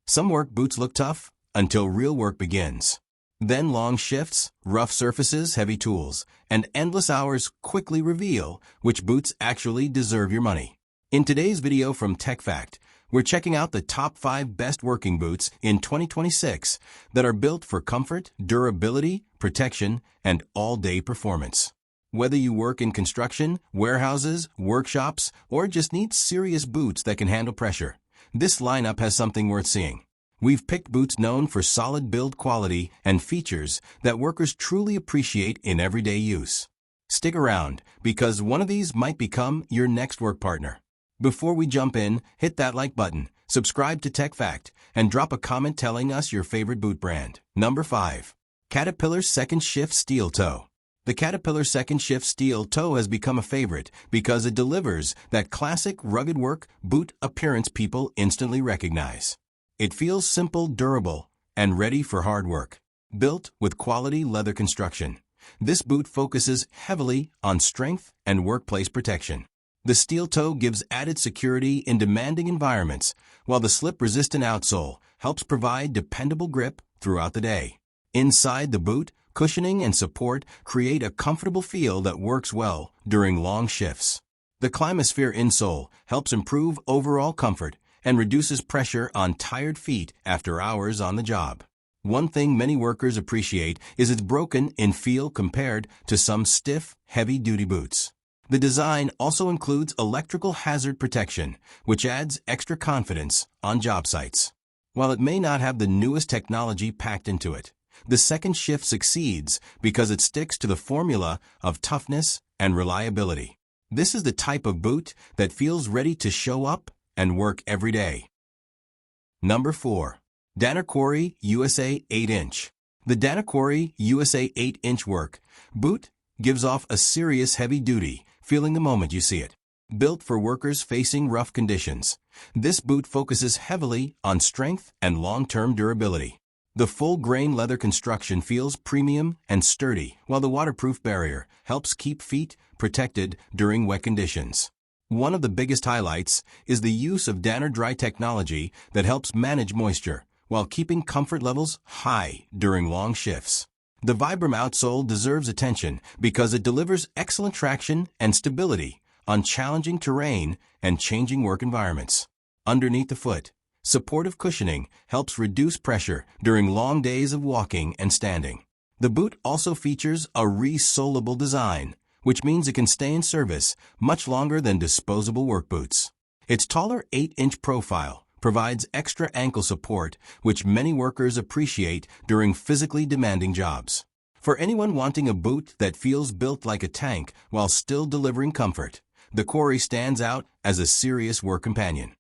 Some work boots look tough until real work begins. Then long shifts, rough surfaces, heavy tools, and endless hours quickly reveal which boots actually deserve your money. In today's video from TechFact, we're checking out the top 5 best working boots in 2026 that are built for comfort, durability, protection, and all-day performance. Whether you work in construction, warehouses, workshops, or just need serious boots that can handle pressure, this lineup has something worth seeing. We've picked boots known for solid build quality and features that workers truly appreciate in everyday use. Stick around, because one of these might become your next work partner. Before we jump in, hit that like button, subscribe to TechFact, and drop a comment telling us your favorite boot brand. Number 5. Caterpillar Second Shift Steel Toe. The Caterpillar Second Shift Steel Toe has become a favorite because it delivers that classic rugged work boot appearance people instantly recognize. It feels simple, durable, and ready for hard work. Built with quality leather construction, this boot focuses heavily on strength and workplace protection. The steel toe gives added security in demanding environments, while the slip-resistant outsole helps provide dependable grip throughout the day. Inside the boot, cushioning and support create a comfortable feel that works well during long shifts. The Climasphere insole helps improve overall comfort and reduces pressure on tired feet after hours on the job. One thing many workers appreciate is its broken-in feel compared to some stiff, heavy-duty boots. The design also includes electrical hazard protection, which adds extra confidence on job sites. While it may not have the newest technology packed into it, the Second Shift succeeds because it sticks to the formula of toughness and reliability. This is the type of boot that feels ready to show up and work every day. Number 4. Danaquiri USA 8-inch. The Danaquiri USA 8-inch work boot gives off a serious heavy-duty feeling the moment you see it. Built for workers facing rough conditions, this boot focuses heavily on strength and long-term durability. The full-grain leather construction feels premium and sturdy, while the waterproof barrier helps keep feet protected during wet conditions. One of the biggest highlights is the use of DanaDry technology that helps manage moisture while keeping comfort levels high during long shifts. The Vibram outsole deserves attention because it delivers excellent traction and stability on challenging terrain and changing work environments. Underneath the foot, supportive cushioning helps reduce pressure during long days of walking and standing. The boot also features a Resoleable design, which means it can stay in service much longer than disposable work boots. Its taller 8-inch profile provides extra ankle support, which many workers appreciate during physically demanding jobs. For anyone wanting a boot that feels built like a tank while still delivering comfort, the Quarry stands out as a serious work companion.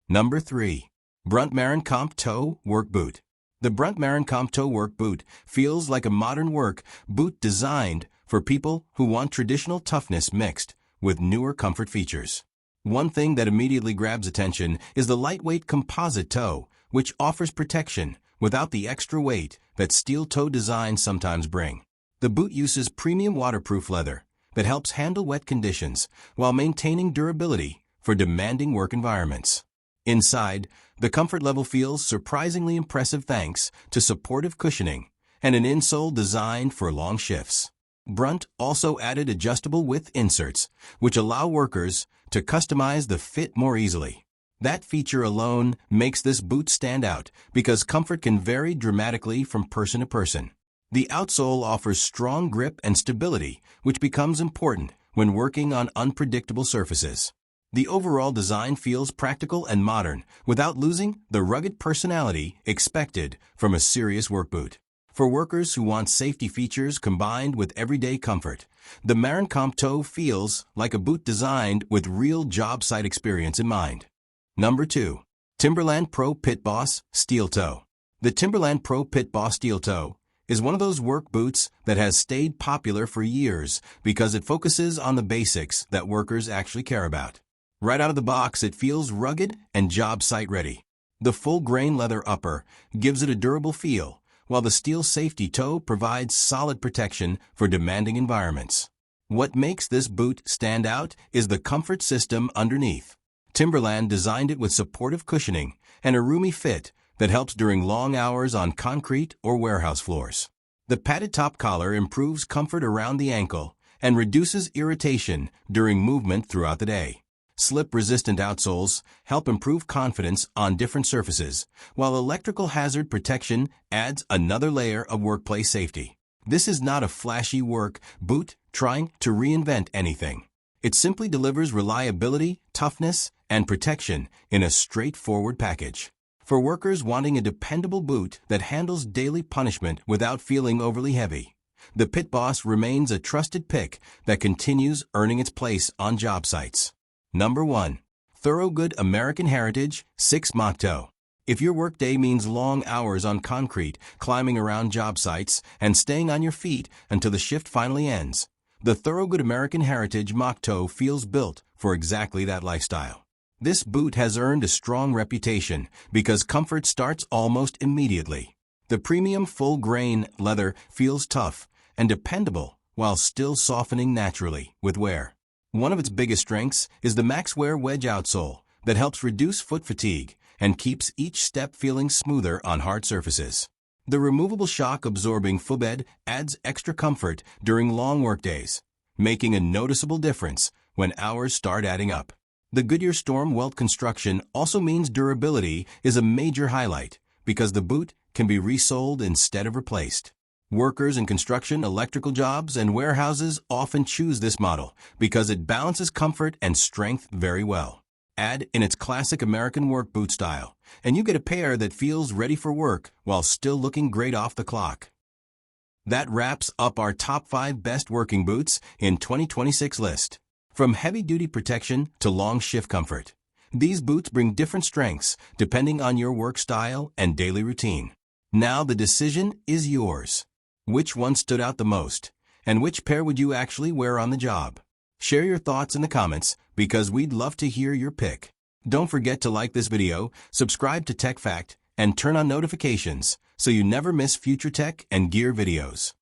Number 3. Brunt Marin Comp Toe Work Boot. The Brunt Marin Comp Toe Work Boot feels like a modern work boot designed for people who want traditional toughness mixed with newer comfort features. One thing that immediately grabs attention is the lightweight composite toe, which offers protection without the extra weight that steel toe designs sometimes bring. The boot uses premium waterproof leather that helps handle wet conditions while maintaining durability for demanding work environments. Inside, the comfort level feels surprisingly impressive thanks to supportive cushioning and an insole designed for long shifts. Brunt also added adjustable width inserts, which allow workers to customize the fit more easily. That feature alone makes this boot stand out because comfort can vary dramatically from person to person. The outsole offers strong grip and stability, which becomes important when working on unpredictable surfaces. The overall design feels practical and modern without losing the rugged personality expected from a serious work boot. For workers who want safety features combined with everyday comfort, the Marin Comp Toe feels like a boot designed with real job site experience in mind. Number 2. Timberland Pro Pit Boss Steel Toe. The Timberland Pro Pit Boss Steel Toe is one of those work boots that has stayed popular for years because it focuses on the basics that workers actually care about. Right out of the box, it feels rugged and job site ready. The full-grain leather upper gives it a durable feel, while the steel safety toe provides solid protection for demanding environments. What makes this boot stand out is the comfort system underneath. Timberland designed it with supportive cushioning and a roomy fit that helps during long hours on concrete or warehouse floors. The padded top collar improves comfort around the ankle and reduces irritation during movement throughout the day. Slip-resistant outsoles help improve confidence on different surfaces, while electrical hazard protection adds another layer of workplace safety. This is not a flashy work boot trying to reinvent anything. It simply delivers reliability, toughness, and protection in a straightforward package. For workers wanting a dependable boot that handles daily punishment without feeling overly heavy, the Pit Boss remains a trusted pick that continues earning its place on job sites. Number 1. Thorogood American Heritage 6 Mock Toe. If your workday means long hours on concrete, climbing around job sites, and staying on your feet until the shift finally ends, the Thorogood American Heritage Mock Toe feels built for exactly that lifestyle. This boot has earned a strong reputation because comfort starts almost immediately. The premium full-grain leather feels tough and dependable while still softening naturally with wear. One of its biggest strengths is the MAXWear wedge outsole that helps reduce foot fatigue and keeps each step feeling smoother on hard surfaces. The removable shock-absorbing footbed adds extra comfort during long workdays, making a noticeable difference when hours start adding up. The Goodyear Storm Welt construction also means durability is a major highlight because the boot can be resoled instead of replaced. Workers in construction, electrical jobs, and warehouses often choose this model because it balances comfort and strength very well. Add in its classic American work boot style, and you get a pair that feels ready for work while still looking great off the clock. That wraps up our top 5 best working boots in 2026 list. From heavy-duty protection to long shift comfort, these boots bring different strengths depending on your work style and daily routine. Now the decision is yours. Which one stood out the most, and which pair would you actually wear on the job? Share your thoughts in the comments because we'd love to hear your pick. Don't forget to like this video, subscribe to Tech Fact, and turn on notifications so you never miss future tech and gear videos.